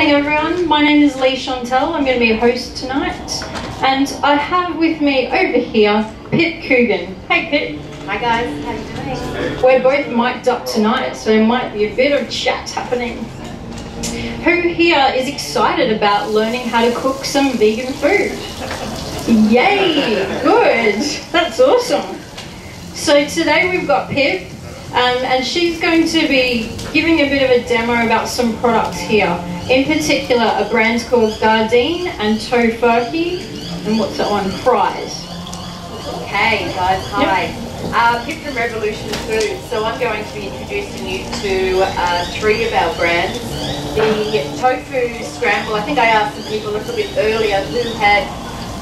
evening everyone, my name is Leigh-Chantelle, I'm going to be a host tonight, and I have with me over here Pip Coogan. Hey Pip. Hi guys, how you doing? We're both mic'd up tonight, so there might be a bit of chat happening. Who here is excited about learning how to cook some vegan food? Yay, good, that's awesome. So today we've got Pip, and she's going to be giving a bit of a demo about some products here. In particular, a brand called Gardein and Tofu, and what's that one? Fries. Okay guys, hi. Yep. Pip from Revolution Foods. So I'm going to be introducing you to 3 of our brands. The Tofu Scramble, I think I asked some people a little bit earlier who had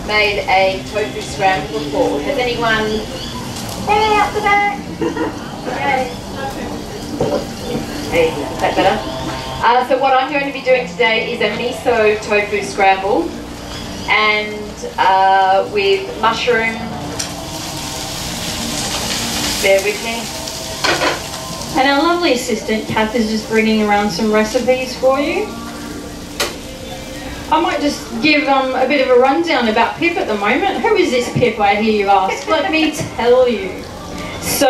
made a tofu scramble before. Has anyone? Hey, out the back! Yay. Hey, is that better? So what I'm going to be doing today is a miso tofu scramble, and with mushroom. Bear with me. And our lovely assistant Kath is just bringing around some recipes for you. I might just give a bit of a rundown about Pip at the moment. Who is this Pip, I hear you ask? Let me tell you. So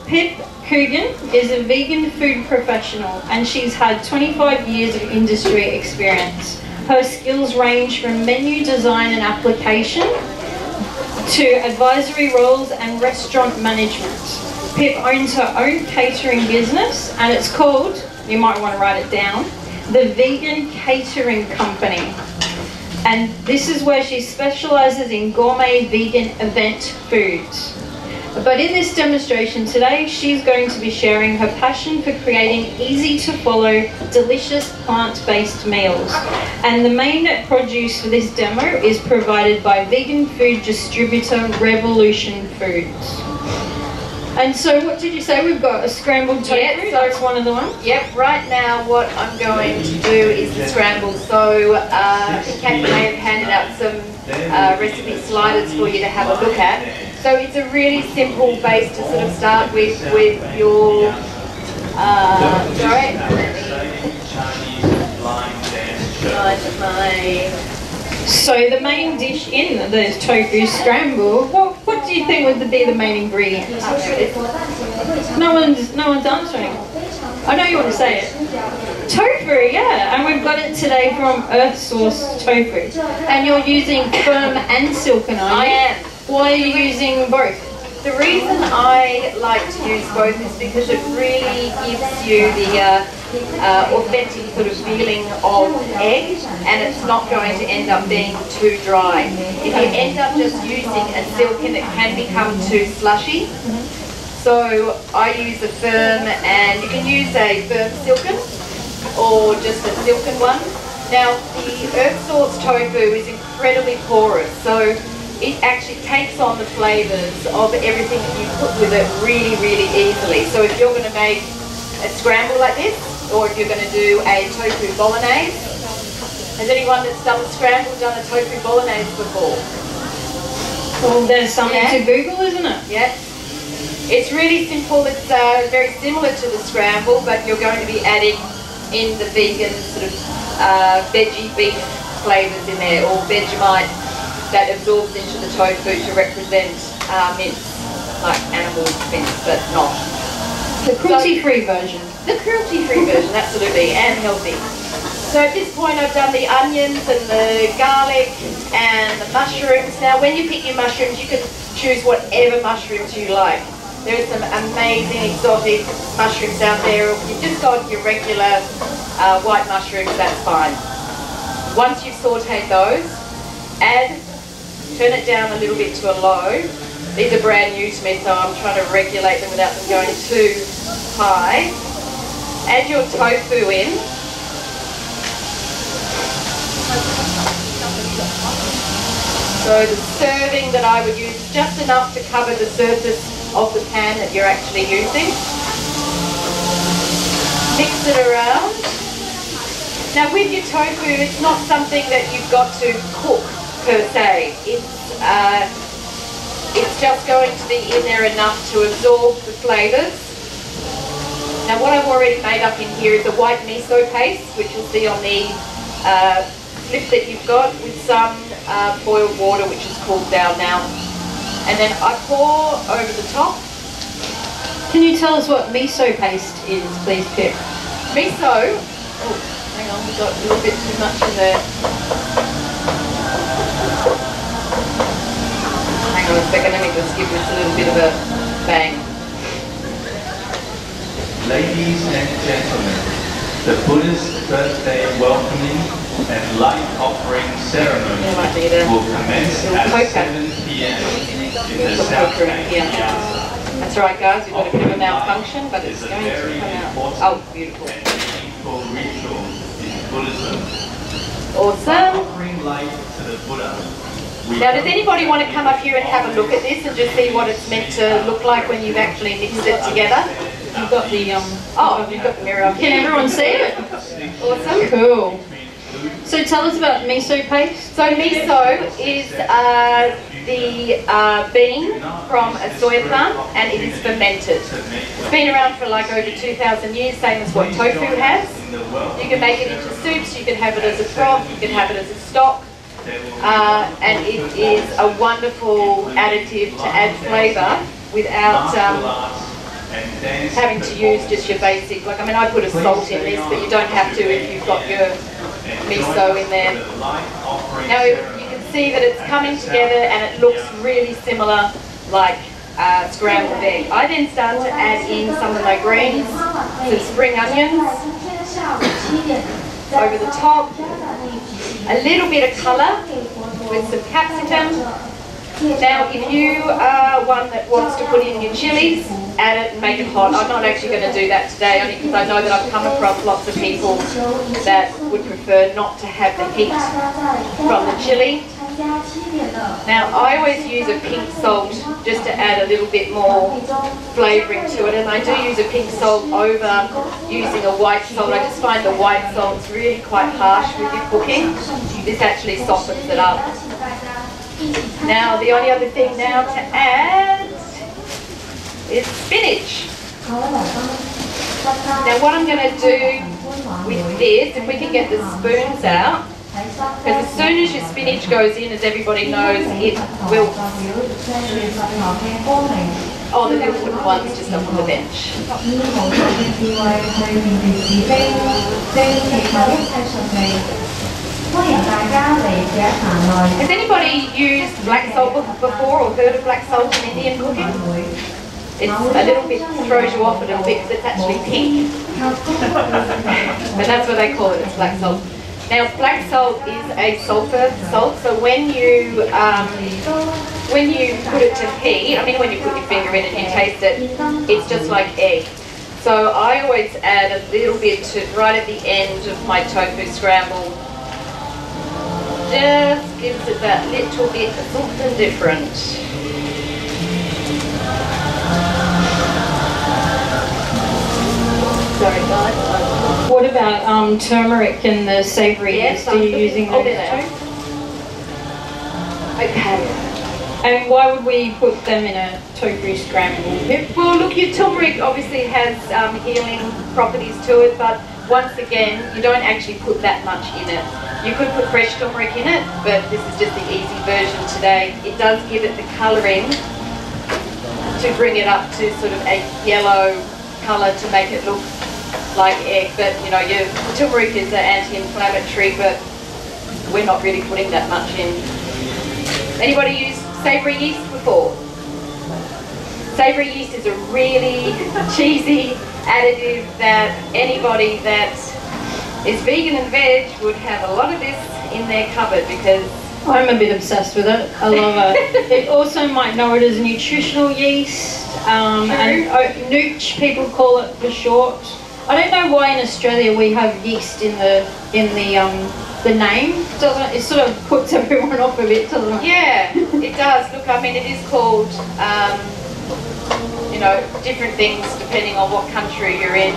Pip Coogan is a vegan food professional, and she's had 25 years of industry experience. Her skills range from menu design and application to advisory roles and restaurant management. Pip owns her own catering business, and it's called, you might want to write it down, the Vegan Catering Company. And this is where she specialises in gourmet vegan event foods. But in this demonstration today, she's going to be sharing her passion for creating easy-to-follow, delicious plant-based meals. And the main produce for this demo is provided by vegan food distributor Revolution Foods. And so what did you say? We've got a scrambled tofu, so that's one of the ones? Yep, right now what I'm going to do is the scramble. So Kat may have handed out some recipe sliders for you to have a look at. So it's a really simple base to sort of start with your, So the main dish in the tofu scramble, what do you think would be the main ingredient? No one's answering. I know you want to say it. Tofu, yeah, and we've got it today from Earth Source Tofu. And you're using firm and silken, are you? I am. Why are you using both? The reason I like to use both is because it really gives you the authentic sort of feeling of egg, and it's not going to end up being too dry. If you end up just using a silken, it can become too slushy. So I use a firm, and you can use a firm silken or just a silken one. Now the Earth Source tofu is incredibly porous, so it actually takes on the flavours of everything that you put with it really, really easily. So if you're going to make a scramble like this, or if you're going to do a tofu bolognese, has anyone that's done the scramble done a tofu bolognese before? Well, there's something to Google, isn't it? Yeah. It's really simple. It's very similar to the scramble, but you're going to be adding in the vegan sort of veggie beef flavours in there, or Vegemite that absorbs into the tofu to represent mince, like animal mince, but not. The cruelty-free version. The cruelty-free version, absolutely, and healthy. So at this point I've done the onions and the garlic and the mushrooms. Now when you pick your mushrooms, you can choose whatever mushrooms you like. There are some amazing exotic mushrooms out there, or if you've just got your regular white mushrooms, that's fine. Once you've sauteed those, turn it down a little bit to a low. These are brand new to me, so I'm trying to regulate them without them going too high. Add your tofu in. So the serving that I would use is just enough to cover the surface of the pan that you're actually using. Mix it around. Now with your tofu, it's not something that you've got to cook per se. It's just going to be in there enough to absorb the flavours Now what I've already made up in here is a white miso paste, which you'll see on the slip that you've got, with some boiled water, which is cooled down now. And then I pour over the top. Can you tell us what miso paste is, please, Pip? Miso, oh, hang on, we've got a little bit too much in there. Hang on a second, let me just give this a little bit of a bang. Ladies and gentlemen, the Buddhist birthday welcoming and light offering ceremony will commence at 7 p.m. in the Southbank. That's right, guys, we've got a bit of a malfunction, but it's going to come out. Oh, beautiful. And meaningful ritual in Buddhism. Awesome. Offering light to the Buddha. Now, does anybody want to come up here and have a look at this and just see what it's meant to look like when you've actually mixed it together? You've got the oh, you've got the mirror up. Can everyone see it? Awesome. Cool. So tell us about miso paste. So miso is the bean from a soya plant, and it is fermented. It's been around for like over 2,000 years, same as what tofu has. You can make it into soups, you can have it as a broth, you can have it as a stock. And it is a wonderful additive to add flavour without having to use just your basic, like, I mean, I put a salt in this, but you don't have to if you've got your miso in there. Now you can see that it's coming together and it looks really similar like scrambled egg. I then start to add in some of my greens, some spring onions over the top, a little bit of colour with some capsicum. Now if you are one that wants to put in your chilies, add it and make it hot. I'm not actually going to do that today, only because I know that I've come across lots of people that would prefer not to have the heat from the chili. Now I always use a pink salt just to add a little bit more flavouring to it, and I do use a pink salt over using a white salt. I just find the white salt's really quite harsh with your cooking. This actually softens it up. Now the only other thing now to add is spinach. Now what I'm going to do with this, if we can get the spoons out, because as soon as your spinach goes in, as everybody knows, it wilts. Oh, the little wooden one's just up on the bench. Has anybody used black salt before or heard of black salt in Indian cooking? It's a little bit, throws you off a little bit because it's actually pink. But that's what they call it, it's black salt. Now black salt is a sulfur salt, so when you put it to heat, I mean when you put your finger in it and you taste it, it's just like egg. So I always add a little bit to right at the end of my tofu scramble. Just gives it that little bit of something different. Sorry guys. What about turmeric and the savoury? Yes, are you using those too? Okay. And why would we put them in a tofu scramble? Well, look, your turmeric obviously has healing properties to it, but once again, you don't actually put that much in it. You could put fresh turmeric in it, but this is just the easy version today. It does give it the colouring to bring it up to sort of a yellow colour to make it look like egg, but you know, your turmeric is an anti-inflammatory, but we're not really putting that much in. Anybody use savoury yeast before? Savoury yeast is a really cheesy additive that anybody that is vegan and veg would have a lot of this in their cupboard because I'm a bit obsessed with it. I love it. It also might know it as nutritional yeast, and nooch people call it for short. I don't know why in Australia we have yeast in the name. It sort of puts everyone off a bit, doesn't it? Yeah, it does. Look, I mean, it is called, you know, different things depending on what country you're in.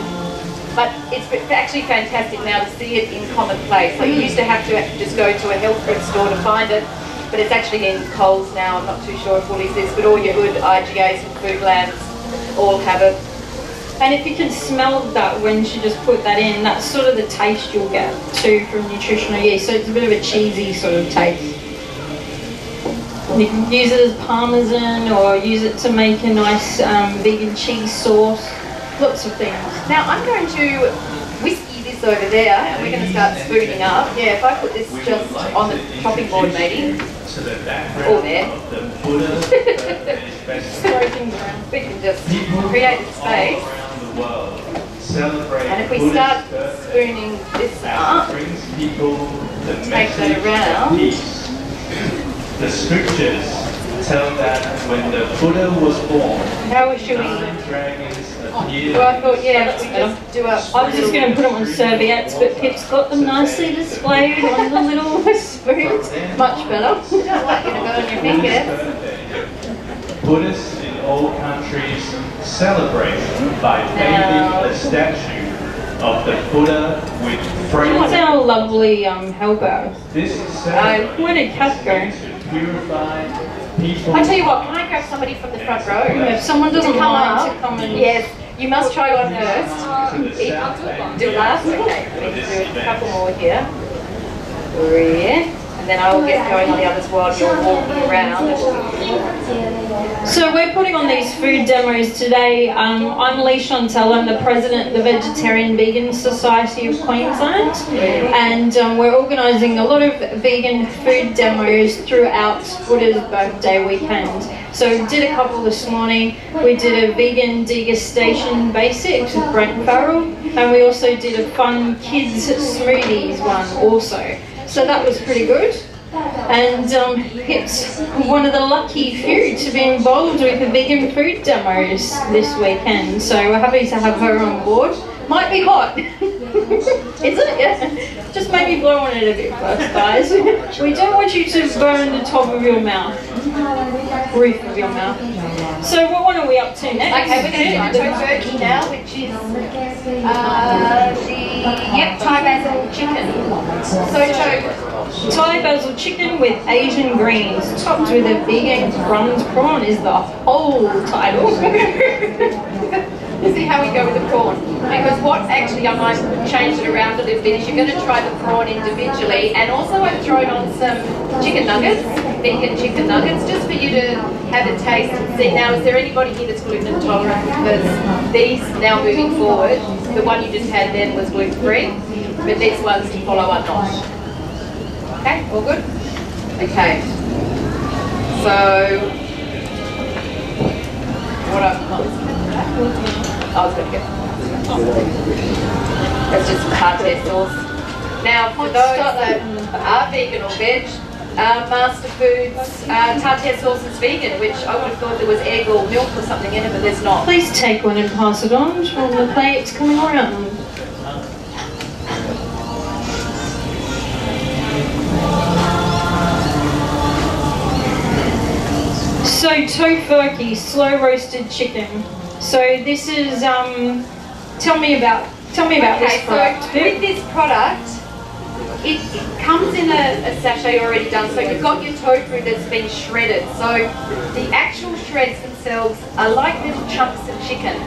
But it's actually fantastic now to see it in commonplace. Like you used to have to just go to a health food store to find it, but it's actually in Coles now. I'm not too sure if Woolies is, but all your good IGAs and Foodlands all have it. And if you can smell that when she just put that in, that's sort of the taste you'll get too from nutritional yeast. So it's a bit of a cheesy sort of taste. You can use it as parmesan or use it to make a nice vegan cheese sauce. Lots of things. Now I'm going to whiskey this over there and we're going to start spooning up. Yeah, if I put this just on the chopping board maybe. Or there. We can just create a space. And if we start spooning this up, take that around. The scriptures tell that when the Buddha was born, how should we? Dragons appeared. Well, I thought, yeah, let's just do up. I was just going to put them on serviettes, but Pip's got them nicely displayed on the little spoons. Much better. I don't want you to go on your fingers. Buddhists in all countries celebrate by bathing a statue of the Buddha with fragrance. What's our lovely helper? This is celebrated where did Kath go? to purify people. I tell you what, can I grab somebody from the front row? If someone doesn't mind to come and... Yes, you must try one first. Do last? Okay, let me do a couple more here. 3. And then I will get going on the others while you're walking around. So we're putting on these food demos today. I'm Leigh-Chantelle, I'm the president of the Vegetarian Vegan Society of Queensland, and we're organising a lot of vegan food demos throughout Buddha's birthday weekend. So we did a couple this morning. We did a vegan degustation basics with Brent Farrell, and we also did a fun kids smoothies one also. So that was pretty good. And Pip's one of the lucky few to be involved with the vegan food demos this weekend. So we're happy to have her on board. Might be hot. Is it? Yeah. Just maybe blow on it a bit first, guys. We don't want you to burn the top of your mouth. Roof of your mouth. So what one are we up to next? Okay, we're going to do the tofu now, which is the Thai basil chicken. So Thai basil chicken with Asian greens, topped with a vegan crumbed prawn is the whole title. Let's see how we go with the prawn. Because what actually I might change it around a little bit is you're going to try the prawn individually, and also I've thrown on some chicken nuggets, vegan chicken nuggets, just for you to have a taste and see. Now, is there anybody here that's gluten intolerant? Because these, now moving forward, the one you just had then was gluten free, but these ones to follow are not. Okay, all good? Okay. So, what I was going to get. That's just some hardtail sauce. Now, for those that are vegan or veg, Master Foods tartare sauce is vegan, which I would have thought there was egg or milk or something in it, but there's not. Please take one and pass it on from the plates coming around. So tofurkey, slow roasted chicken. So this is tell me about this product. So with this product, it comes in a sachet already done. So you've got your tofu that's been shredded. So the actual shreds themselves are like little chunks of chicken.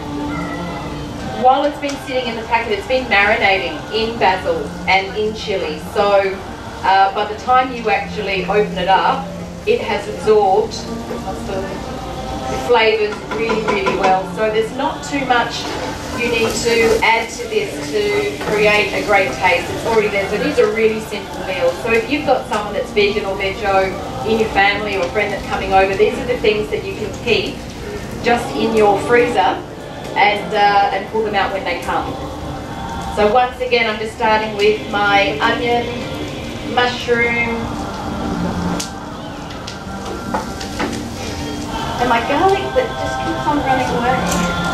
While it's been sitting in the packet, it's been marinating in basil and in chili. So by the time you actually open it up, it has absorbed the flavours really, really well. So there's not too much you need to add to this to create a great taste. It's already there. So these are really simple meals. So if you've got someone that's vegan or veggie in your family or a friend that's coming over, these are the things that you can keep just in your freezer and pull them out when they come. So once again, I'm just starting with my onion, mushroom, and my garlic that just keeps on running away.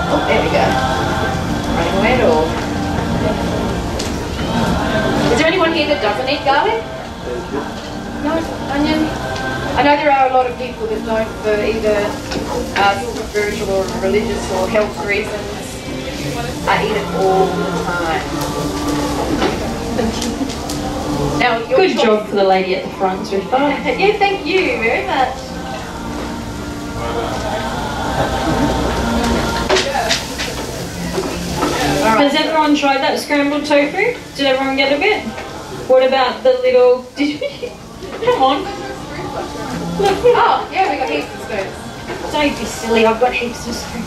Oh, there we go. Running away at all. Is there anyone here that doesn't eat garlic? No? Onion? I know there are a lot of people that don't for either spiritual or religious or health reasons. I eat it all the time. Now, good job for the lady at the front, sweetheart. Yeah, thank you very much. Has everyone tried that scrambled tofu? Did everyone get a bit? What about the little... Did we... Come on. Oh, yeah, we got heaps of spoons. Don't be silly, I've got heaps of spoons.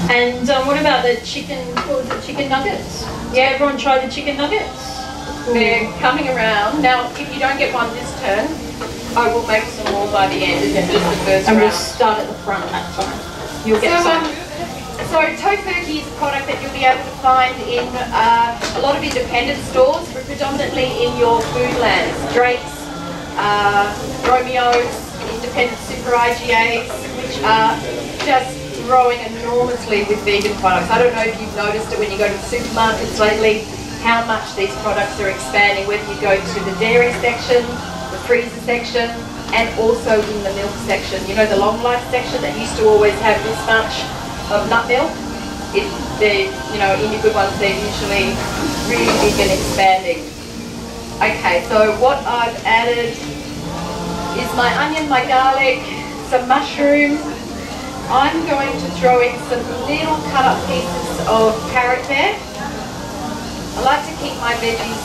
And what about the chicken, what was it, chicken nuggets? Yeah, everyone try the chicken nuggets? They're coming around. Now, if you don't get one this turn, I will make some more by the end. This is just the first and round. we'll start at the front that time. You'll get some. So Tofu is a product that you'll be able to find in a lot of independent stores, but predominantly in your foodlands. Drake's, Romeo's, independent super IGAs, which are just growing enormously with vegan products. I don't know if you've noticed it when you go to the supermarkets lately, how much these products are expanding, whether you go to the dairy section, the freezer section, and also in the milk section. You know, the long life section that used to always have this much of nut milk? You know, in your good ones, they're usually really big and expanding. Okay, so what I've added is my onion, my garlic, some mushrooms. I'm going to throw in some little cut up pieces of carrot there. I like to keep my veggies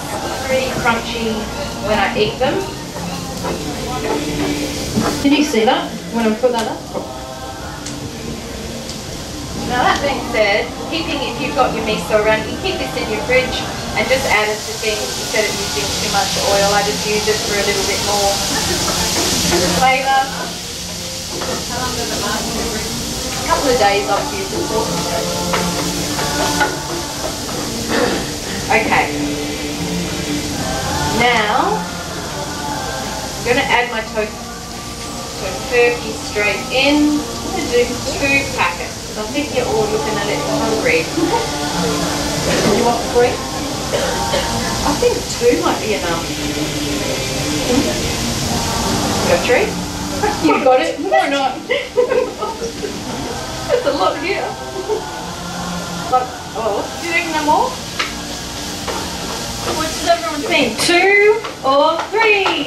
pretty crunchy when I eat them. Did you see that when I put that up? Now that being said, if you've got your miso around, you can keep this in your fridge and just add it to things instead of using too much oil. I just use it for a little bit more flavour. A couple of days I've used it for. Okay. Now, I'm going to add my turkey straight in. I'm going to do 2 packets. I think you're all looking a little hungry. You want 3? I think 2 might be enough. You got 3? You got it? Why not? There's a lot here. But, oh, do you think no more? What does everyone think? 2 or 3?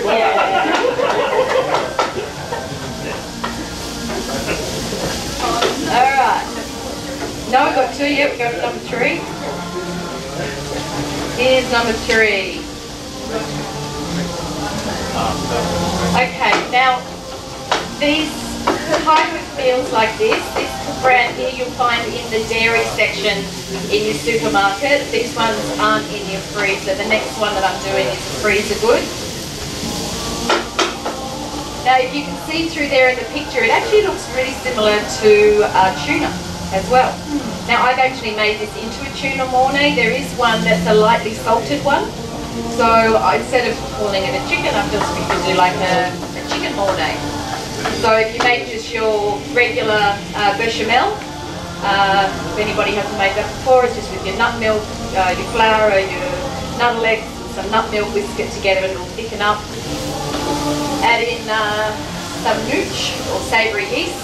Yeah. Alright. No, we've got 2 yet. We go to number 3. Here's number 3. Okay, now these type of meals like this brand here you'll find in the dairy section in your supermarket. These ones aren't in your freezer. The next one that I'm doing is a freezer good. Now if you can see through there in the picture, it actually looks really similar to tuna as well. Now I've actually made this into a tuna mornay. There is one that's a lightly salted one. So instead of calling it a chicken, I've just picked to do like a chicken mornay. So if you make just your regular bechamel, if anybody hasn't made that before, it's just with your nut milk, your flour, your nuttle eggs, some nut milk, whisk it together and it'll thicken up. Add in some nooch or savoury yeast,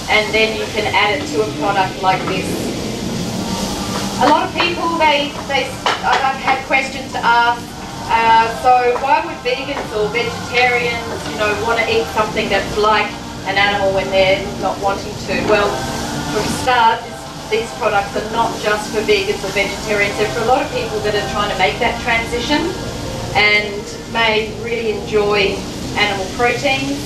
and then you can add it to a product like this. A lot of people, I've had questions to ask, so why would vegans or vegetarians, want to eat something that's like an animal when they're not wanting to? Well, from the start, these products are not just for vegans or vegetarians, they're for a lot of people that are trying to make that transition and may really enjoy animal proteins,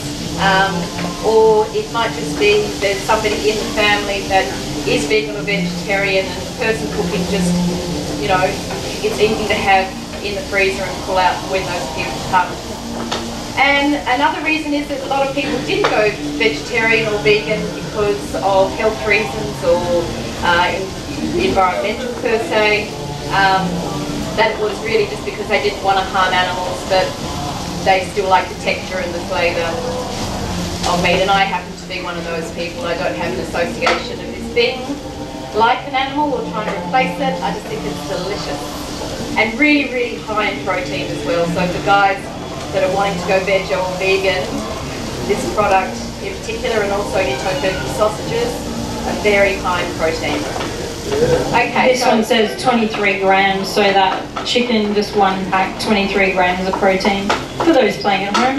or it might just be there's somebody in the family that is vegan or vegetarian and the person cooking just, it's easy to have in the freezer and pull out when those people come. And another reason is that a lot of people didn't go vegetarian or vegan because of health reasons or environmental per se. That it was really just because they didn't want to harm animals, but they still like the texture and the flavour of meat. And I happen to be one of those people. I don't have an association of this being like an animal or trying to replace it. I just think it's delicious. And really, really high in protein as well. So for guys that are wanting to go veg or vegan, this product in particular, and also your tofu sausages, are very high in protein. Okay, this one says 23 grams, so that chicken, just 1 pack, 23 grams of protein for those playing at home.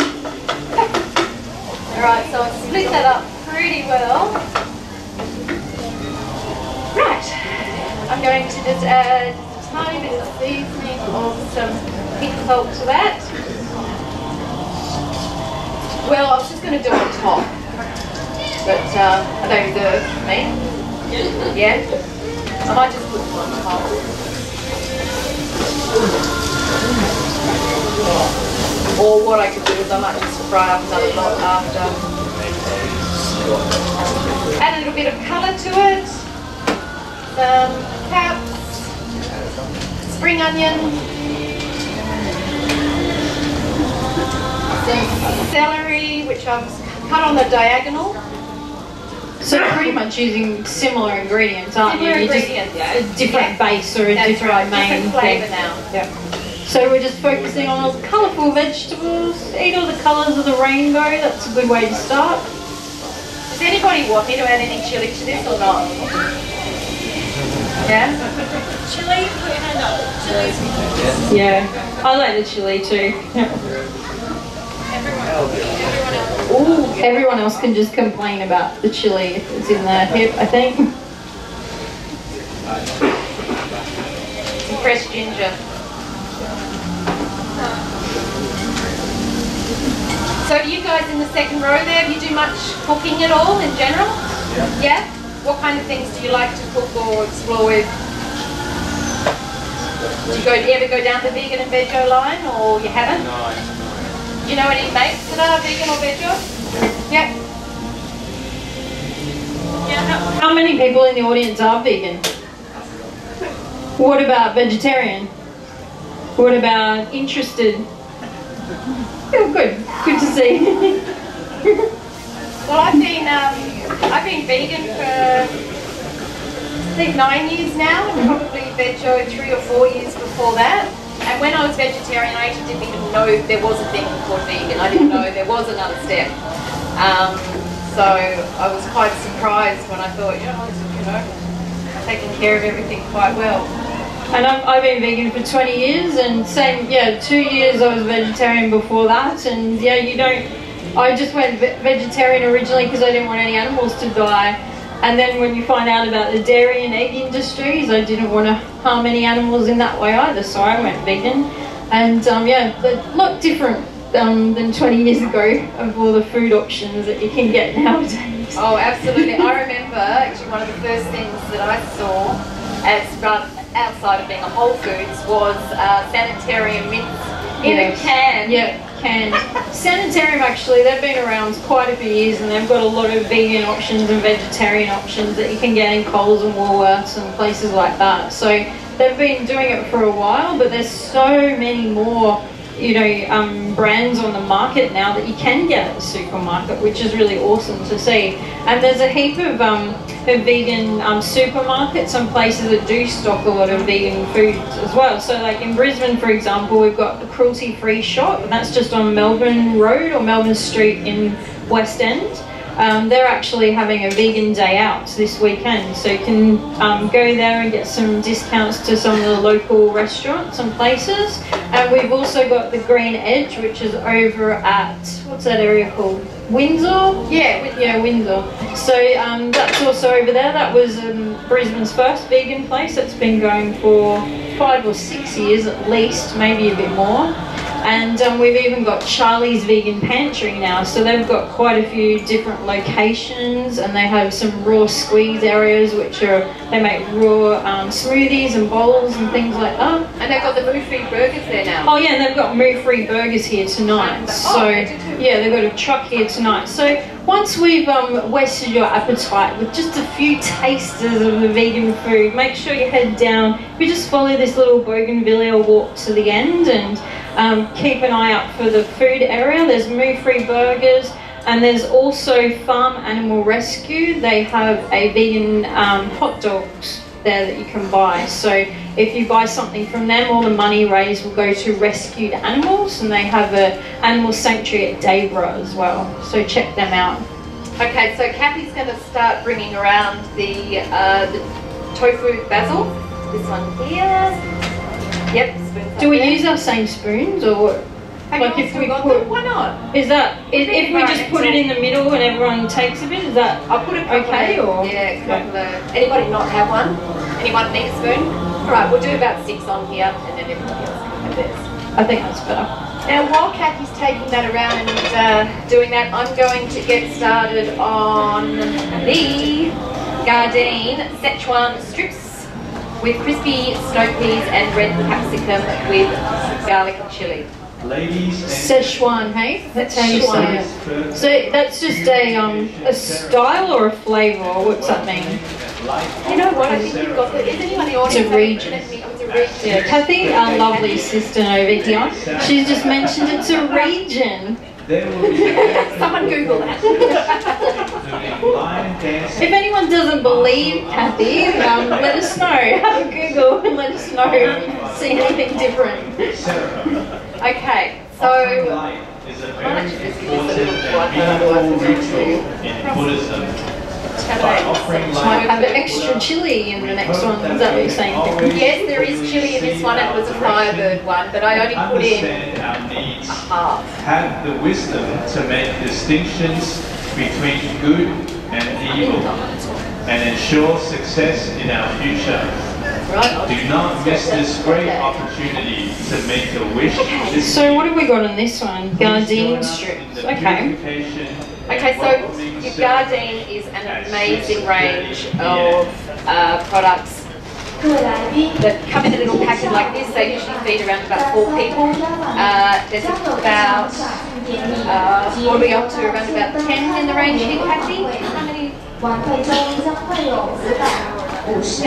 Alright, so I've split that up pretty well. going to just add a tiny bit of seasoning of some pink salt to that. Well, I was just going to do it on top, but are they reserved for me? Yeah? I might just put them on top. Or what I could do is I might just fry up another lot after. Add a little bit of colour to it. Some caps, spring onion, some celery, which I've cut on the diagonal. So pretty much using similar ingredients, aren't you? Ingredients, just a different base or a different main different flavour now. Yeah. So we're just focusing on all the colourful vegetables. Eat all the colours of the rainbow. That's a good way to start. Does anybody want me to add any chilli to this or not? Yeah? Chili, put your hand up. Chili. Yeah, I like the chilli too. Everyone else can just complain about the chilli if it's in their hip, I think. Some fresh ginger. So do you guys in the second row there, do you do much cooking at all in general? Yeah. Yeah? What kind of things do you like to cook or explore with? Do you ever go down the vegan and veggie line, or you haven't? No. Do you know any mates that are vegan or veggie? Yeah. Yeah. How many people in the audience are vegan? What about vegetarian? What about interested? Oh, good. Good to see. Well, I've been vegan for I think 9 years now, and probably veggie 3 or 4 years before that. And when I was vegetarian, I actually didn't even know there was a thing called vegan. I didn't know there was another step. So I was quite surprised when I thought, taking care of everything quite well. And I've been vegan for 20 years, and 2 years I was vegetarian before that, and I just went vegetarian originally because I didn't want any animals to die, and then when you find out about the dairy and egg industries, I didn't want to harm any animals in that way either, so I went vegan. And a lot different than 20 years ago of all the food options that you can get nowadays. Oh, absolutely. I remember actually one of the first things that I saw outside of being a Whole Foods was Sanitarium mints in a can. Yeah, canned. Sanitarium, actually, they've been around quite a few years, and they've got a lot of vegan options and vegetarian options that you can get in Coles and Woolworths and places like that. So they've been doing it for a while, but there's so many more brands on the market now that you can get at the supermarket, which is really awesome to see. And there's a heap of vegan supermarkets and places that do stock a lot of vegan foods as well. So like in Brisbane, for example, we've got the Cruelty Free Shop, and that's just on Melbourne Road or Melbourne Street in West End. They're actually having a vegan day out this weekend, so you can go there and get some discounts to some of the local restaurants and places. And we've also got the Green Edge, which is over at, what's that area called? Windsor? Yeah, Windsor. So that's also over there. That was Brisbane's first vegan place. That's been going for 5 or 6 years at least, maybe a bit more. And we've even got Charlie's Vegan Pantry now, so they've got quite a few different locations, and they have some raw squeeze areas, which they make raw smoothies and bowls and things like that. And they've got the moo-free burgers there now. Oh yeah, and they've got moo-free burgers here tonight. So yeah, they've got a truck here tonight. So once we've wasted your appetite with just a few tasters of the vegan food, make sure you head down. We just follow this little bougainvillea walk to the end, and keep an eye out for the food area. There's moo-free burgers, and there's also Farm Animal Rescue. They have a vegan hot dogs there that you can buy. So if you buy something from them, all the money raised will go to rescued animals, and they have an animal sanctuary at Dayborough as well. So check them out. Okay, so Kathy's going to start bringing around the tofu basil. This one here. Yep. Do we use our same spoons, or like if we put? Why not? Is that if we just put it in the middle and everyone takes a bit? Is that I'll put it okay? Or yeah, anybody not have one? Anyone need a spoon? All right, we'll do about 6 on here, and then everybody else can have theirs. I think that's better. Now, while Kathy's taking that around and doing that, I'm going to get started on the Gardein Szechuan strips with crispy snow peas and red capsicum with garlic and chili. Ladies and Szechuan, hey? That's how you say it. So that's just a style or a flavour, or what's that mean? You know what, I think we've got the, is anyone in the audience? It's a region. It's a region. Yeah, Kathy, our lovely assistant over here, she's just mentioned it's a region. Someone Google that. If anyone doesn't believe Kathy, let us know. Have a Google and let us know if you see anything different. Okay, so how much of this is a little Buddhism. Might have extra chili in the next one. Is that what you're saying? Yes, there is chili in this one. It was a Firebird one, but I only put in Our needs, a half. have the wisdom to make distinctions between good and evil, and ensure success in our future. Right. Do not miss this great opportunity to make a wish. So what have we got on this one? Gardein strips. Okay. Okay, so your Gardein is an amazing range of products that come in a little packet like this. They usually feed around about 4 people. There's about, what are we up to? Around about 10 in the range here, Kathy? How many? 10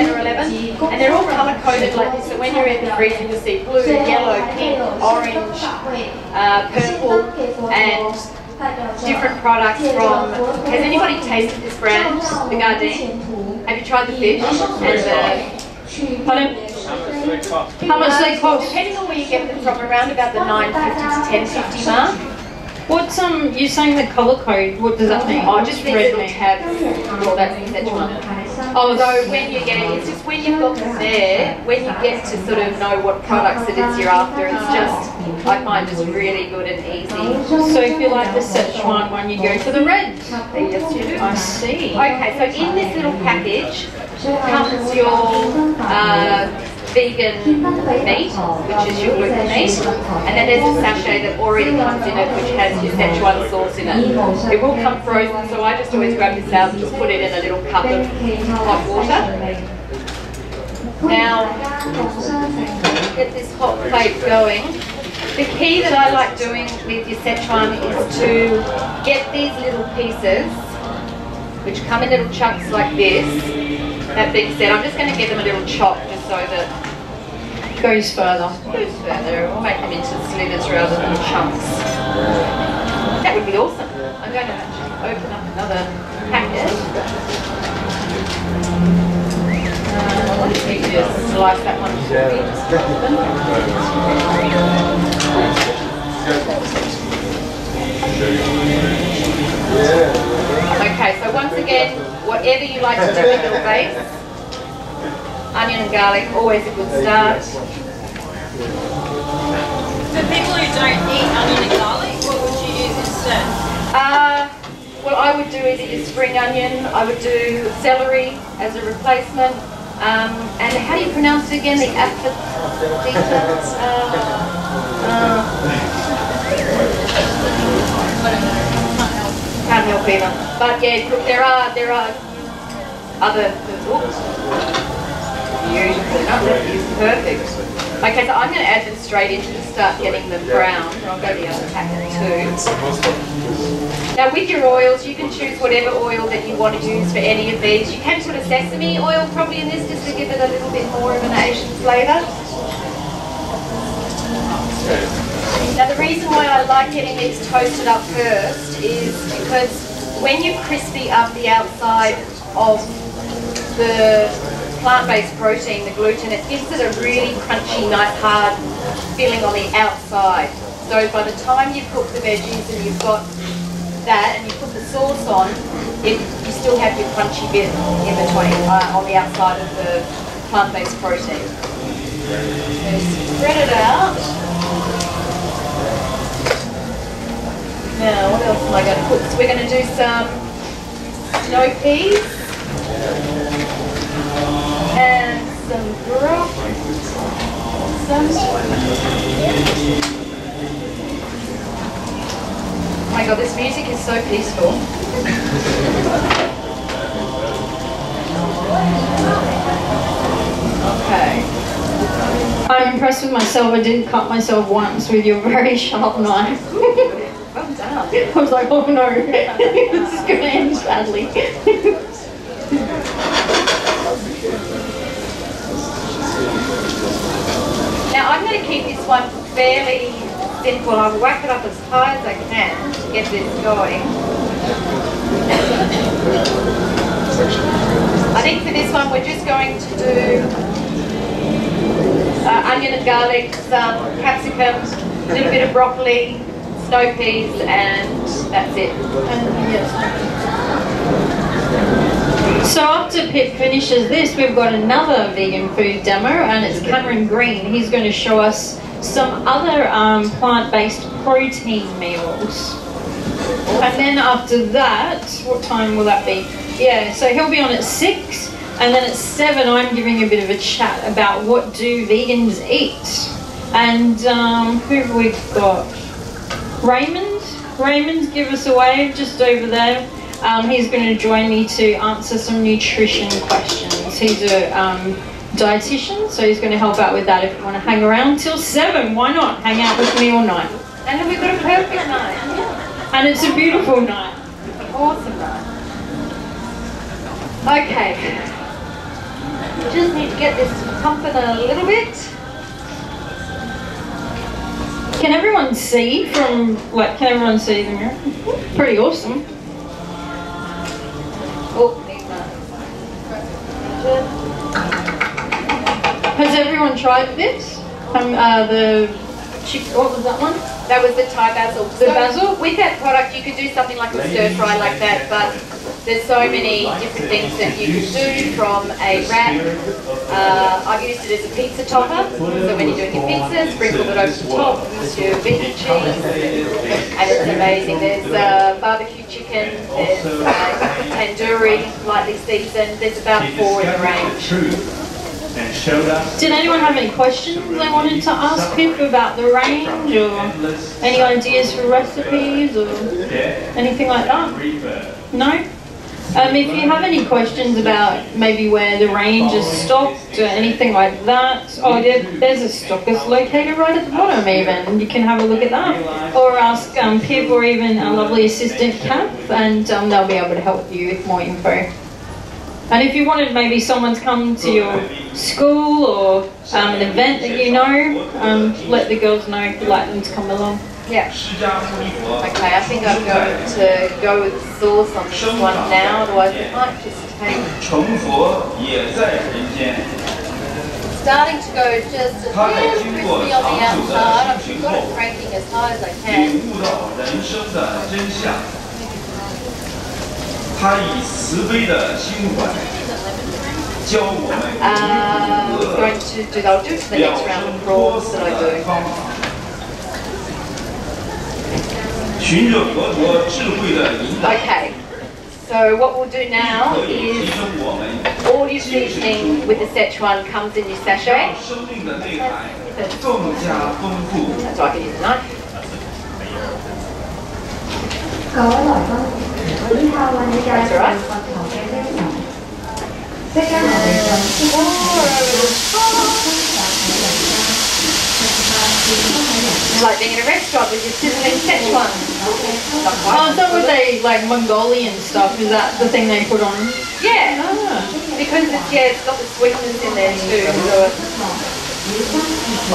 or 11, and they're all colour coded like this. So when you're in the freezer, you'll see blue, yellow, pink, orange, purple, and different products from. Has anybody tasted this brand, the Gardein? Have you tried the fish and the? Pardon? How much they cost? Depending on where you get them from, around about the $9.50 to $10.50 mark. What's you're saying the colour code? What does that mean? Oh, just these little tabs. Well, that's the Szechuan. Oh, so when you get it, it's just when you've got them there, when you get to sort of know what products it is you're after, it's just, I find just really good and easy. So if you like the Szechuan one, you go for the red. Yes, you do. I see. Okay, so in this little package comes your vegan meat, which is your gluten meat, and then there's a sachet that already comes in it, which has your Szechuan sauce in it. It will come frozen, so I just always grab this out and just put it in a little cup of hot water. Now, get this hot plate going. The key that I like doing with your Szechuan is to get these little pieces, which come in little chunks like this. That being said, I'm just going to give them a little chop just so that it goes further. Goes further. We'll make them into slivers rather than chunks. That would be awesome. I'm going to actually open up another packet. Let me just slice that one for me. Okay, so once again, whatever you like to do with your base, onion and garlic, always a good start. For people who don't eat onion and garlic, what would you use instead? What I would do is either spring onion, I would do celery as a replacement, and how do you pronounce it again? The can't help either. But yeah, look, there are other. Oops. Beautiful. That is perfect. Okay, so I'm going to add them straight in to start getting them brown. I'll go the other packet too. Now with your oils, you can choose whatever oil that you want to use for any of these. You can put a sesame oil probably in this just to give it a little bit more of an Asian flavour. Now the reason why I like getting these toasted up first is because when you crispy up the outside of the plant-based protein, the gluten, it gives it a really crunchy, nice, hard feeling on the outside. So by the time you cook the veggies and you've got that and you put the sauce on, you still have your crunchy bit in between on the outside of the plant-based protein. So spread it out. Now, what else am I going to cook? So we're going to do some snow peas and some broth. Oh my god, this music is so peaceful. Okay. I'm impressed with myself. I didn't cut myself once with your very sharp knife. Well done. I was like, oh no, this is going to end badly. Now I'm going to keep this one fairly simple. I'll whack it up as high as I can to get this going. I think for this one we're just going to do onion and garlic, some capsicum, a little bit of broccoli, snow peas, and that's it. So after Pip finishes this, we've got another vegan food demo, and it's Cameron Green. He's going to show us some other plant-based protein meals. And then after that, what time will that be? Yeah, so he'll be on at 6, and then at 7 I'm giving a bit of a chat about what do vegans eat. And who have we got? Raymond, give us a wave just over there. He's going to join me to answer some nutrition questions. He's a dietitian, so he's going to help out with that if you want to hang around till 7. Why not? Hang out with me all night. And we've got a perfect night. And it's a beautiful night. Awesome night. Okay. We just need to get this pumping a little bit. Can everyone see from, can everyone see the mirror? Pretty awesome. Oh, need that. Has everyone tried this? What was that one? That was the Thai basil. The basil? With that product, you could do something like a stir fry like that, but there's so many different things that you can do from a wrap. I've used it as a pizza topper, so when you're doing your pizza, sprinkle it over the top, use your vegan cheese, and it's amazing. There's barbecue chicken, there's tandoori, lightly seasoned, there's about 4 in the range. Did anyone have any questions they wanted to ask Pip about the range, or any ideas for recipes, or anything like that? No? If you have any questions about maybe where the range is stocked or anything like that, there's a stockist locator right at the bottom even. You can have a look at that. Or ask Pip or even a lovely assistant Kath, and they'll be able to help you with more info. And if you wanted maybe someone to come to your school or an event that you know, let the girls know if you'd like them to come along. Yeah. Okay, I think I'm going to go with the sauce on this one now, otherwise it might just take... It's starting to go just a little crispy on the outside. I've got it cranking as high as I can. I'll do it for the next round of prawns that I do. Okay, so what we'll do now is all your seasoning with the Szechuan comes in your sachet. So I can use a knife. That's all right. Like being in a restaurant with your sizzling Szechuan. Oh, is that what they, like Mongolian stuff, is that the thing they put on? Yeah, because it's got the sweetness in there too.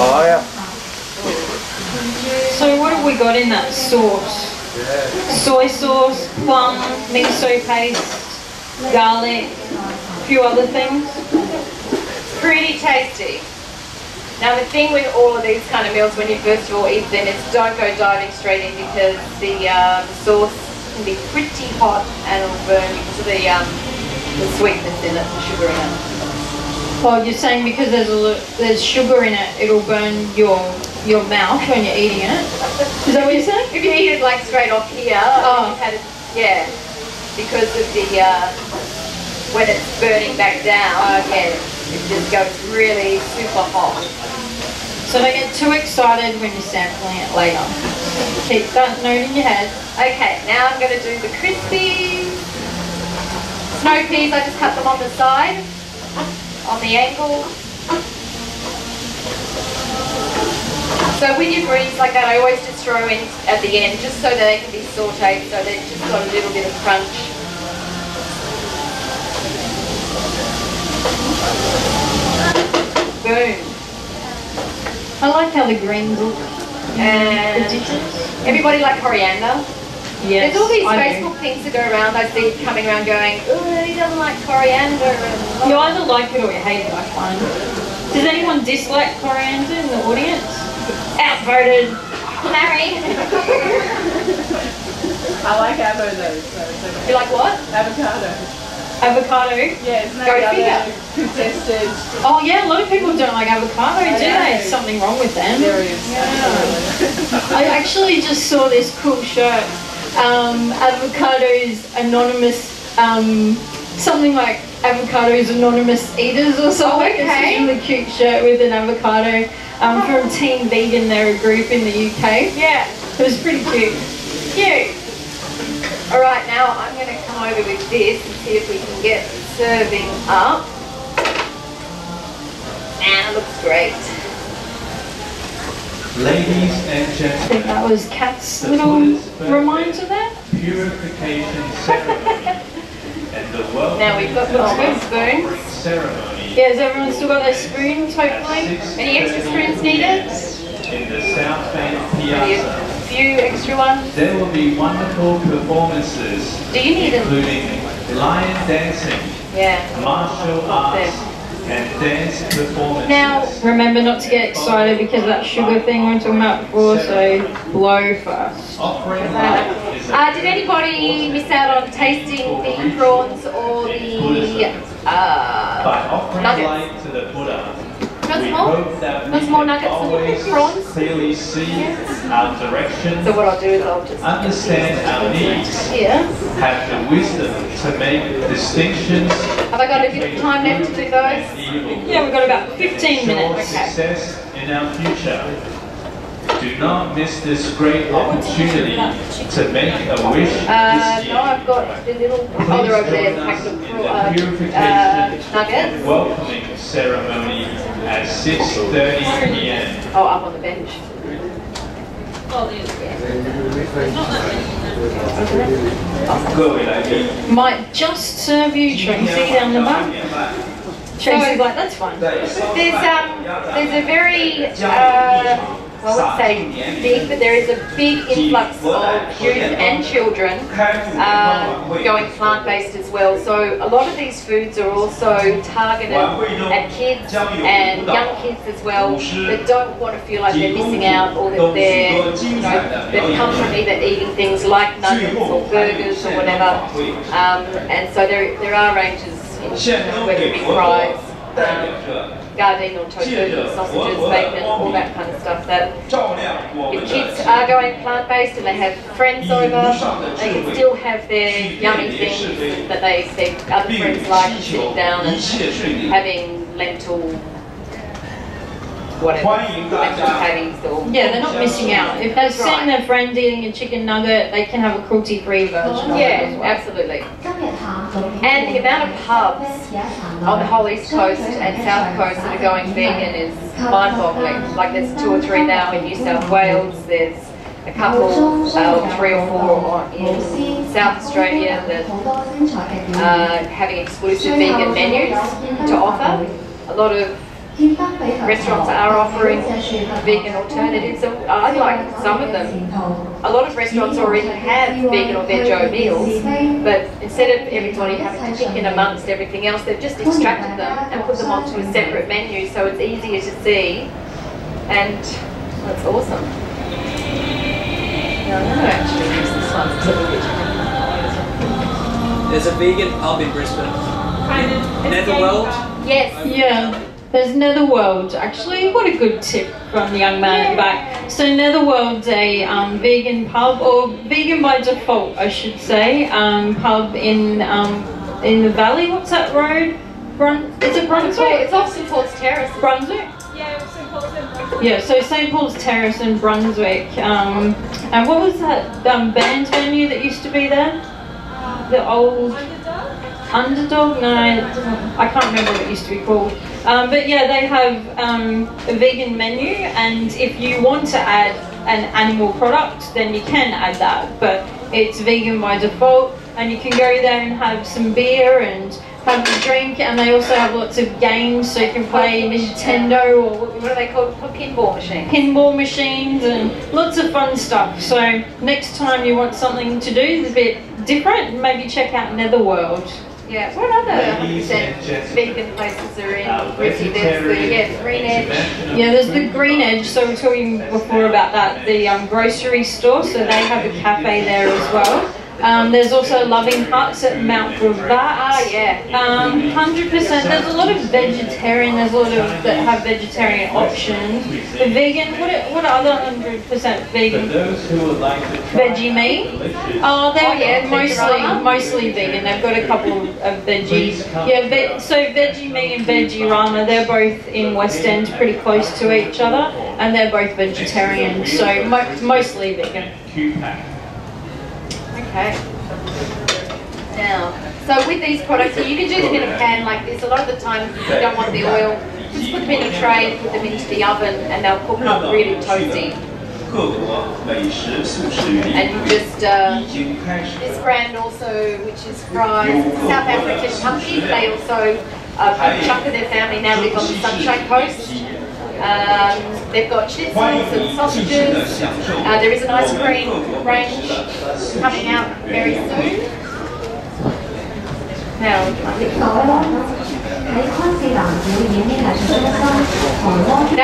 Oh yeah. So what have we got in that sauce? Soy sauce, plum, miso paste, garlic, a few other things. Pretty tasty. Now the thing with all of these kind of meals when you first of all eat them is don't go diving straight in because the sauce can be pretty hot and it'll burn because of the sweetness in it, the sugar in it. Well, you're saying because there's sugar in it, it'll burn your mouth when you're eating it? Is that what you're saying? If you eat it like straight off here, you've had it, because of the when it's burning back down. Okay. It just goes really super hot. So don't get too excited when you're sampling it later. Keep that note in your head. Okay, now I'm going to do the crispy snow peas. I just cut them on the side, on the angle. So with your greens like that, I always just throw in at the end, just so that they can be sauteed, so they've just got a little bit of crunch. Boom. I like how the greens look. And everybody like coriander? Yes, There's all these I Facebook things that go around, I see coming around going, oh, he doesn't like coriander. And You either like it or you hate it, I find. Does anyone dislike coriander in the audience? Outvoted. Larry. I like avocado, so it's okay. You like what? Avocado. Avocado? Yeah, isn't that Go the figure. other contested? Oh yeah, a lot of people don't like avocado, do they? know. Something wrong with them. There is. Absolutely. I actually just saw this cool shirt. Avocados Anonymous, something like Avocados Anonymous Eaters or something. Oh, okay. It's a really cute shirt with an avocado from Team Vegan. They're a group in the UK. Yeah. It was pretty cute. Cute. All right, now I'm going to come over with this and see if we can get serving up. And it looks great. Ladies and I think gentlemen, that was Kat's the little Buddha's birthday reminder there. purification ceremony and the welcome Now we've got the spoons. ceremony. Yeah, has everyone still got their spoons, hopefully? Any extra spoons needed? In the Southbank Maybe Piazza. a few extra ones. There will be wonderful performances, Do you need them? including lion dancing, Yeah. martial arts, and dance performances. Now, Remember not to get excited because of that sugar thing we were talking about before, so blow first. Offering light is a did anybody miss out on tasting the prawns or the by offering nuggets? light to the Buddha. Got We some more? hope that Got we some more can nuggets and always prawns? clearly see our direction, So what I'll do is I'll just understand our needs, here. have the wisdom to make distinctions Have I got a bit of time left to do those? and evil. Yeah, we've got about 15 Ensure minutes. success in our future. Do not miss this great opportunity to make a wish this year. No, I've got the little, oh, they're over there, the packet of in the purification nuggets. welcoming ceremony at 6:30 p.m. Oh, up on the bench. Might just serve you Tracy down the back. Tracy's like, that's fine. There's a very, I wouldn't say big, but there is a big influx of youth and children going plant-based as well. So a lot of these foods are also targeted at kids and young kids as well that don't want to feel like they're missing out or that they've come from either eating things like nuggets or burgers or whatever. And so there are ranges, whether it be fries, Gardein or tofu, sausages, bacon, all that kind of stuff. That if kids are going plant-based and they have friends over, they can still have their yummy things that their other friends like, sitting down and having lentil, whatever, lentil patties or... Yeah, they're not missing out. If they've seen their friend eating a chicken nugget, they can have a cruelty-free version of it Yeah, as well. absolutely. And the amount of pubs on the whole East Coast and South Coast that are going vegan is mind-boggling. Like there's 2 or 3 now in New South Wales, there's a couple, 3 or 4 in South Australia that are having exclusive vegan menus to offer. A lot of restaurants are offering vegan alternatives, so I like some of them. A lot of restaurants already have vegan or veggie meals, but instead of everybody having to pick in amongst everything else, they've just extracted them and put them onto a separate menu so it's easier to see, and that's awesome. Now I'm going to actually use this one to look at. There's a vegan pub in Brisbane. Netherworld. Yes. Yeah. There's Netherworld, actually. What a good tip from the young man at the back. So Netherworld's a vegan pub, or vegan by default, I should say, pub in the valley. What's that road? Is it Brunswick? It's off St Paul's Terrace. Brunswick? Yeah, St Paul's. Yeah, so St Paul's Terrace in Brunswick. And what was that band venue that used to be there? The old Underdog? No, I can't remember what it used to be called. But yeah, they have a vegan menu, and if you want to add an animal product, then you can add that, but it's vegan by default, and you can go there and have some beer and have a drink, and they also have lots of games, so you can play Nintendo or What are they called? Pinball machines. pinball machines and lots of fun stuff. So next time you want something to do that's a bit different, maybe check out Netherworld. Yeah. What other 100% vegan places are in Brisbane? There's the Green Edge. Yeah, there's the Green Edge, so we were talking before about that, the grocery store, so they have a cafe there as well. There's also Loving Huts at Mount Gravatt. Ah, yeah. 100%. There's a lot of vegetarian. There's a lot of that have vegetarian options. The vegan. What are other 100% vegan? Those who would like to try Veggie meat. Oh, they're mostly vegan. They've got a couple of veggies. Yeah. So Veggie Meat and Veggie Rama. They're both in West End, pretty close to each other, and they're both vegetarian. So mostly vegan. Okay. Now, so with these products, you can do them in a pan like this. A lot of the time, if you don't want the oil, just put them in a tray, put them into the oven, and they'll cook up really toasty. And you just, this brand also, which is fried South African pumpkin, they also a chunk of their family now live on the Sunshine Coast. They've got schnitzels and sausages. There is an ice cream range coming out very soon. Now,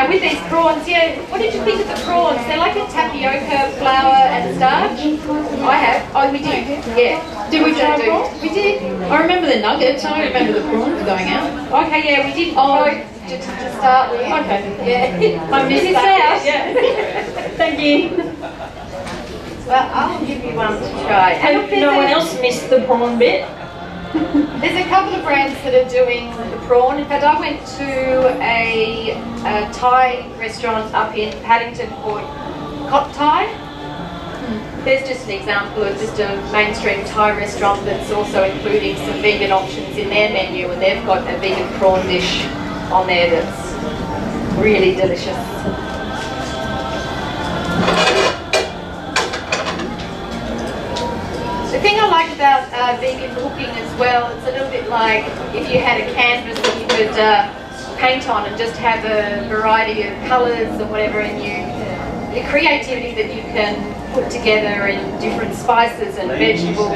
with these prawns, yeah, what did you think of the prawns? They're like a tapioca flour and starch. I have. Oh, we did. Yeah. Did we try prawns? We did. I remember the nuggets. I don't remember the prawns going out. Okay, yeah, we did. To start with. Okay. Yeah. I missed that. Yeah. Thank you. Well, I'll give you one to try. Hope no one else missed the prawn bit. There's a couple of brands that are doing the prawn. In fact, I went to a Thai restaurant up in Paddington called Kot Thai. There's just an example of just a mainstream Thai restaurant that's also including some vegan options in their menu, and they've got a vegan prawn dish on there that's really delicious. The thing I like about vegan cooking as well, it's a little bit like if you had a canvas that you could paint on and just have a variety of colours and whatever, and the creativity that you can put together in different spices and vegetables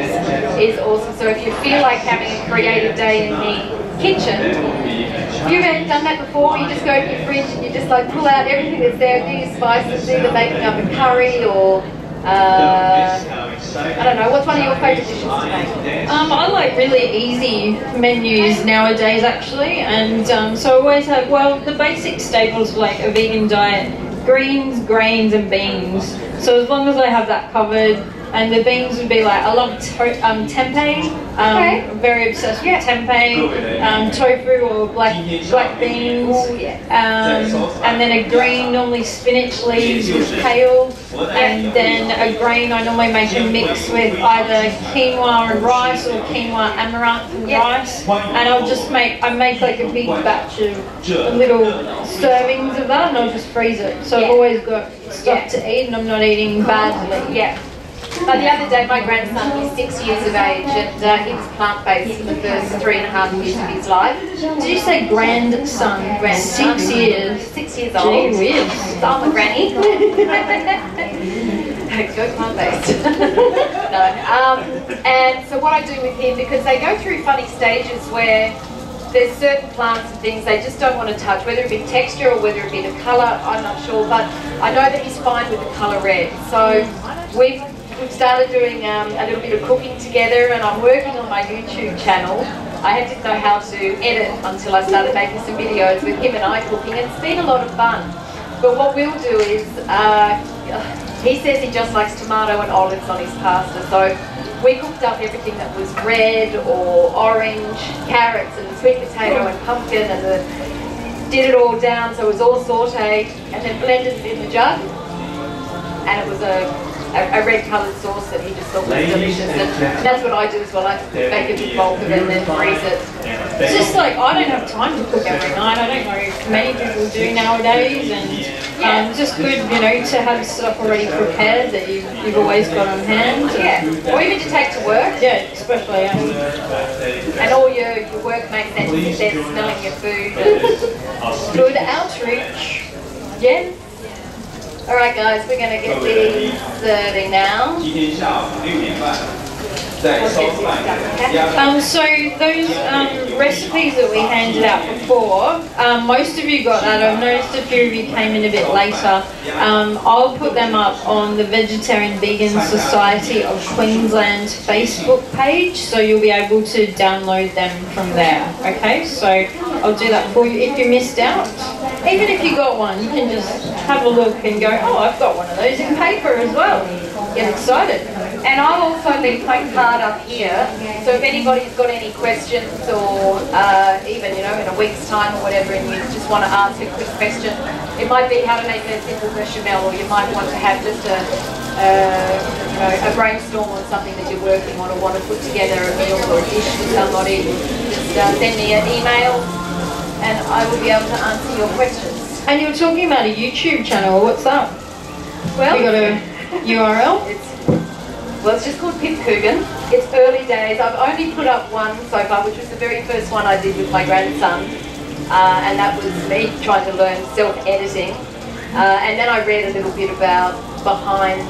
is awesome. So if you feel like having a creative day in the kitchen, if you've ever done that before, you just go to your fridge and you just like pull out everything that's there, do your spices, either making up a curry or I don't know, what's one of your favourite dishes to make? I like really easy menus nowadays actually, and so I always have, well, the basic staples of like a vegan diet: greens, grains and beans. So as long as I have that covered, and the beans would be like, I love tempeh. I'm very obsessed with tempeh, tofu or black beans, and then a green, normally spinach leaves with kale, and then a grain I normally make a mix with either quinoa and rice or quinoa amaranth and rice, and I make like a big batch of little servings of that, and I'll just freeze it. So I've always got stuff to eat, and I'm not eating badly. Yeah. But the other day, my grandson was 6 years of age, and he was plant-based for the first 3.5 years of his life. Did you say grandson? 6 years. 6 years old. Gee whiz. So I'm a granny. Go plant-based. No. And so what I do with him, because they go through funny stages where there's certain plants and things they just don't want to touch, whether it be texture or whether it be the colour, I'm not sure, but I know that he's fine with the colour red. So we've started doing a little bit of cooking together, and I'm working on my YouTube channel. I didn't know how to edit until I started making some videos with him and I cooking, and it's been a lot of fun. But what we'll do is, he says he just likes tomato and olives on his pasta, so we cooked up everything that was red or orange, carrots and sweet potato and pumpkin, and did it all down so it was all sauteed, and then blended it in the jug, and it was a red coloured sauce that he just thought was delicious, and that's what I do as well. I make a big bulk of it and then freeze it. It's just like, I don't have time to cook every night. I don't know if many people do nowadays, and it's just good, you know, to have stuff already prepared that you've always got on hand. Or even to take to work. Yeah, especially. And all your workmates then sit there smelling your food. Good outreach. Yeah. Alright guys, we're going to get these serving now. So those recipes that we handed out before, most of you got that. I've noticed a few of you came in a bit later. I'll put them up on the Vegetarian Vegan Society of Queensland Facebook page, so you'll be able to download them from there. Okay, so I'll do that for you. If you missed out, even if you got one, you can just have a look and go, oh, I've got one of those in paper as well. Get excited. And I'll also leave my card up here, so if anybody's got any questions, or even, you know, in a week's time or whatever, and you just want to ask a quick question, it might be how to make a simple bechamel, or you might want to have just a brainstorm on something that you're working on, or want to put together a meal or a dish for somebody. Just send me an email, and I will be able to answer your questions. And you're talking about a YouTube channel. What's that? Well, you got a URL? Well, it's just called Pip Coogan. It's early days. I've only put up one so far, which was the very first one I did with my grandson. And that was me trying to learn self-editing. And then I read a little bit about behind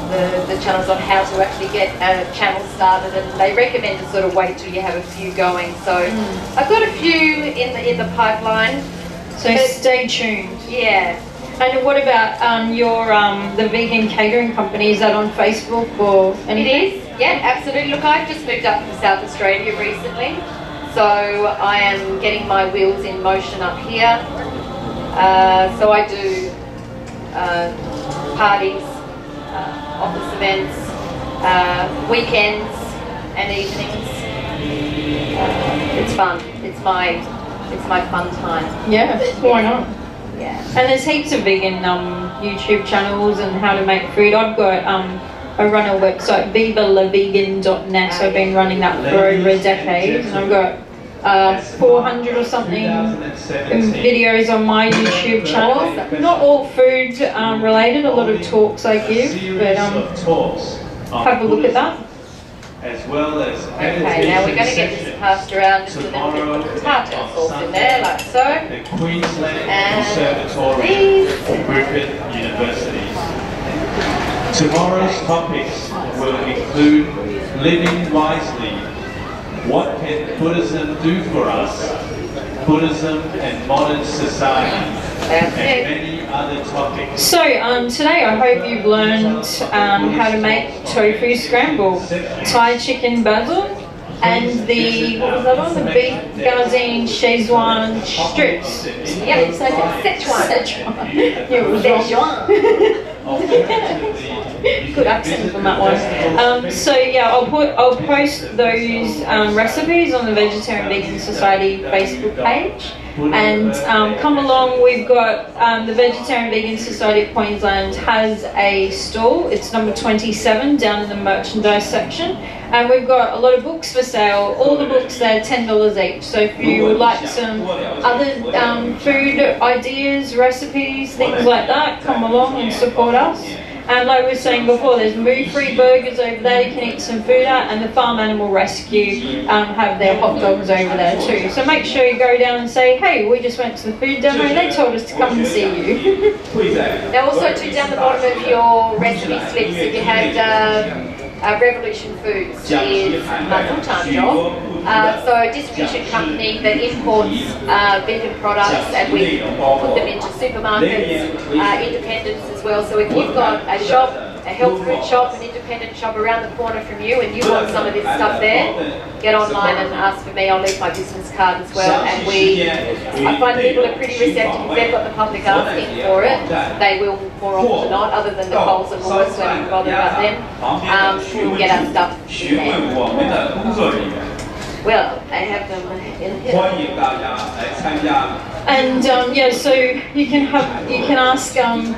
the channels on how to actually get a channel started, and they recommend to sort of wait till you have a few going. So I've got a few in the pipeline. So stay tuned. Yeah. And what about the vegan catering company? Is that on Facebook or anything? It is, yeah, absolutely. Look, I've just moved up from South Australia recently, so I am getting my wheels in motion up here. So I do parties, office events, weekends and evenings. It's fun. It's my fun time. Yeah, why not? Yeah. And there's heaps of vegan YouTube channels and how to make food. I've got I run a website, vivalavegan.net. I've been running that for over a decade, and I've got 400 or something videos on my YouTube channel. Not all food related, a lot of talks I give, but have a look at that. As well as okay, now we're going to get this passed around just a little bit of tartar sauce in there, like so. The Queensland Conservatory of Griffith University. Tomorrow's topics will include living wisely. What can Buddhism do for us? Buddhism and modern society. And many other topics. So today I hope you've learned how to make tofu scramble, Thai chicken basil, and the, what was that on? The beef gazine Szechuan strips. Yeah, it's like Szechuan. Yeah, it was wrong. Good accent on that one. So yeah, I'll post those recipes on the Vegetarian Vegan Society Facebook page. And come along, we've got the Vegetarian Vegan Society of Queensland has a stall. It's number 27 down in the merchandise section. And we've got a lot of books for sale. All the books there are $10 each. So if you would like some other food ideas, recipes, things like that, come along and support us. And like we were saying before, there's mood-free burgers over there you can eat some food at, and the Farm Animal Rescue have their hot dogs over there too. So make sure you go down and say, hey, we just went to the food demo and they told us to come and see you. Now also too, down the bottom of your recipe slips, if you had Revolution Foods is my full-time job. So a distribution company that imports vegan products, and we put them into supermarkets, independents as well. So if you've got a shop a health food shop, an independent shop around the corner from you, and you want some of this stuff there, get online and ask for me. I'll leave my business card as well. And I find people are pretty receptive. If they've got the public asking for it, they will more often than not, other than the Coles and Woolworths, where we bother about them, we'll get our stuff in there. Well, I have them in here. And yeah, so you can ask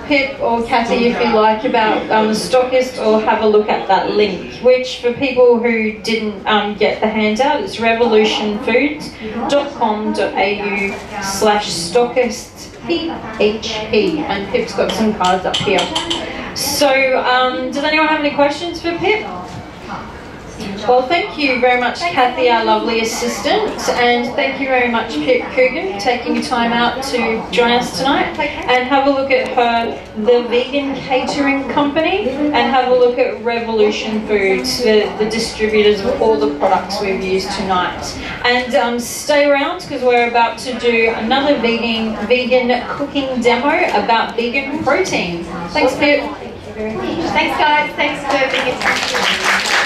Pip or Kathy if you like about the stockist, or have a look at that link, which for people who didn't get the handout, it's revolutionfoods.com.au/stockist PHP, and Pip's got some cards up here. So does anyone have any questions for Pip? Well, thank you very much, Kathy, our lovely assistant, and thank you very much, Pip Coogan, for taking your time out to join us tonight. And have a look at the vegan catering company, and have a look at Revolution Foods, the distributors of all the products we've used tonight. And stay around, because we're about to do another vegan cooking demo about vegan protein. Thanks, Pip. Thanks, guys. Thanks for being attention.